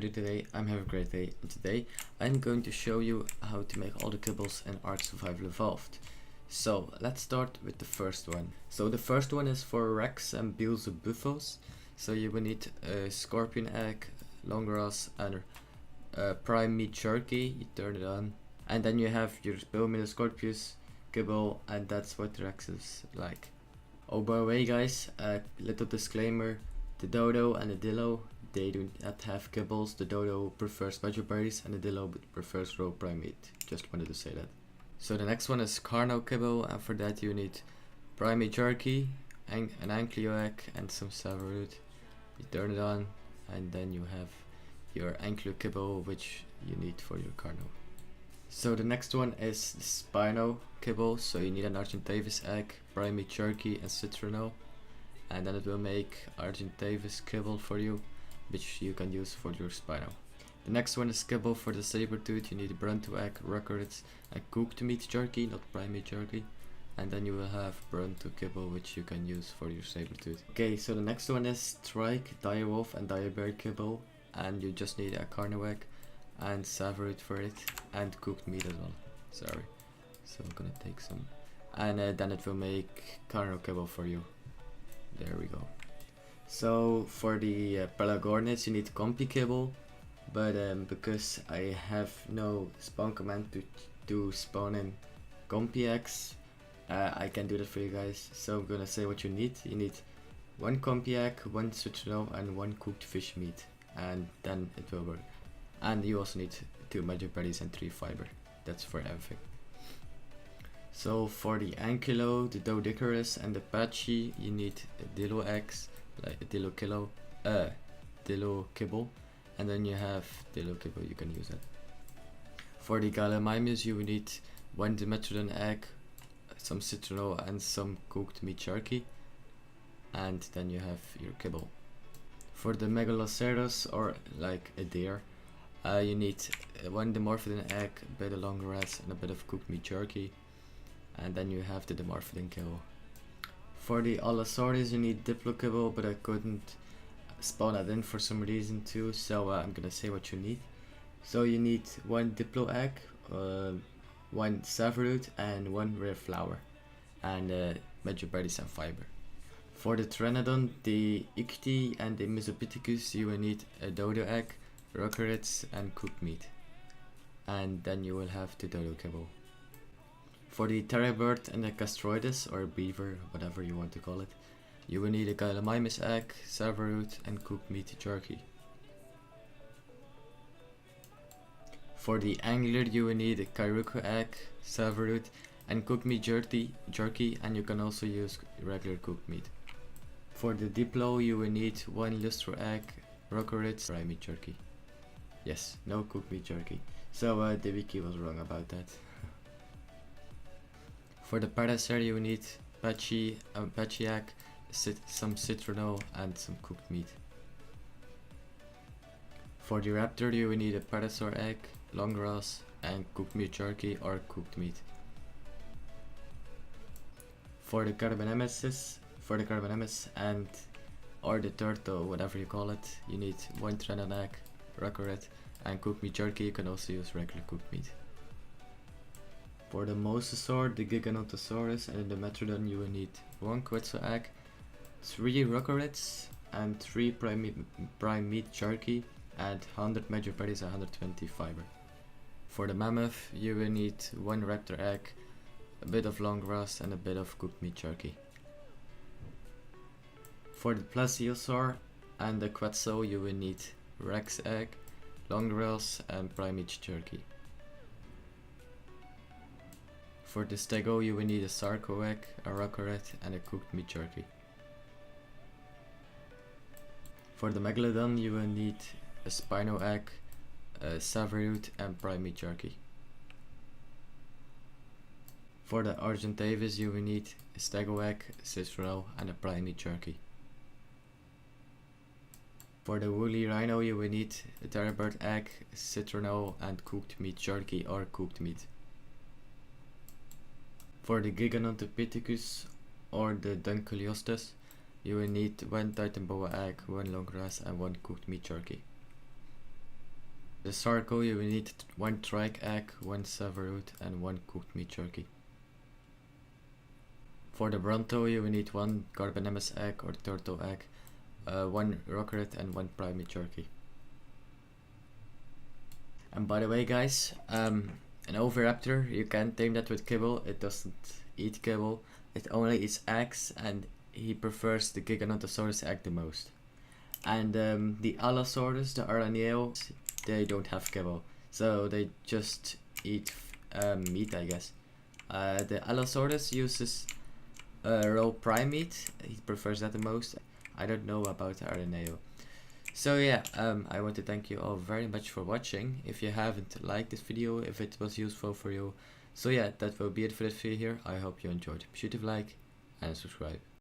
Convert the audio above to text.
doing today? I'm having a great day, and today I'm going to show you how to make all the kibbles in Ark Survival Evolved. So let's start with the first one. So the first one is for Rex and beelzebufos. So you will need a scorpion egg, long grass, and prime meat jerky. You turn it on, and then you have your Scorpius, kibble, and that's what Rex is like. Oh, by the way guys, a little disclaimer, the Dodo and the Dilo, they do not have kibbles. The Dodo prefers berries and the Dilo prefers raw prime meat. Just wanted to say that. So the next one is Carno kibble, and for that you need prime meat jerky, an Ankylo egg, and some Sabertooth. You turn it on, and then you have your Ankylo kibble, which you need for your Carno. So the next one is the Spino kibble. So you need an Argentavis egg, prime meat jerky, and citronel, and then it will make Argentavis kibble for you, which you can use for your Spino. The next one is kibble for the Sabertooth. You need a Bronto egg, records, and cooked meat jerky, not prime meat jerky. And then you will have Bronto kibble, which you can use for your Sabertooth. Okay, so the next one is Trike, Direwolf, and Direbear kibble, and you just need a Carno egg and Sabertooth for it, and cooked meat as well. Sorry. So I'm gonna take some, and then it will make Carno kibble for you. There we go. So for the Pelagornis you need Compi kibble, but because I have no spawn command to spawn in Compi eggs, I can do that for you guys. So I'm gonna say what you need. You need one Compi egg, one citronel, and one cooked fish meat, and then it will work. And you also need 2 magic berries and 3 fiber. That's for everything. So for the Ankylo, the Doedicurus, and the Pachy, you need a Dilo eggs, like a Dilo kibble, and then you have Dilo kibble, you can use that. For the Gallimimus, you will need 1 Dimetrodon egg, some citronel, and some cooked meat jerky, and then you have your kibble. For the Megaloceros, or like a deer, you need 1 Dimorphodon egg, a bit of long grass, and a bit of cooked meat jerky, and then you have the Dimorphodon kibble. For the Allosaurus you need Diplo kibble, but I couldn't spawn that in for some reason too, so I'm gonna say what you need. So you need 1 Diplo egg, 1 Sabertooth, and 1 rare flower, and magic berries and fiber. For the Pteranodon, the ichthy, and the Mesopithecus, you will need a Dodo egg, rockets, and cooked meat, and then you will have the Dodo kibble. For the Direbear and the Castoroides, or beaver, whatever you want to call it, you will need a Gallimimus egg, Sabertooth, and cooked meat jerky. For the angler, you will need a Kairuko egg, Sabertooth, and cooked meat jerky, and you can also use regular cooked meat. For the Diplo, you will need 1 lustro egg, rockets, prime meat jerky. Yes, no cooked meat jerky. So the wiki was wrong about that. For the Paracer you need Pachy egg, some citronel, and some cooked meat. For the Raptor you will need a Paracer egg, long grass, and cooked meat jerky or cooked meat. For the Gallimimus, and or the turtle, whatever you call it, you need 1 Pteranodon egg, rocket, and cooked meat jerky. You can also use regular cooked meat. For the Mosasaur, the Giganotosaurus, and the Metrodon, you will need 1 Quetzal egg, 3 rockets, and 3 prime meat jerky, and 100 magic berries and 120 fiber. For the Mammoth, you will need 1 Raptor egg, a bit of long grass, and a bit of cooked meat jerky. For the Plesiosaur and the Quetzal, you will need Rex egg, long grass, and prime meat jerky. For the Stego, you will need a Sarco egg, a rocket, and a cooked meat jerky. For the Megalodon, you will need a Spino egg, a Sabertooth, and prime meat jerky. For the Argentavis, you will need a Stego egg, citronel, and a prime meat jerky. For the Woolly Rhino, you will need a Direbear egg, citronel, and cooked meat jerky or cooked meat. For the Giganotosaurus or the Dunkelostes, you will need 1 Titan boa egg, 1 long grass, and 1 cooked meat jerky. The Sarco you will need 1 Trike egg, 1 Sabertooth and 1 cooked meat jerky. For the Bronto you will need 1 Gallimimus egg or turtle egg, 1 rocket and 1 primate jerky. And by the way guys, an Oviraptor, you can tame that with kibble. It doesn't eat kibble, it only eats eggs, and he prefers the Giganotosaurus egg the most. And the Allosaurus, the araneo, they don't have kibble, so they just eat meat, I guess. The Allosaurus uses raw prime meat, he prefers that the most. I don't know about the araneo. So yeah, I want to thank you all very much for watching. If you haven't liked this video, if it was useful for you. So yeah, that will be it for this video here. I hope you enjoyed. Be sure to like and subscribe.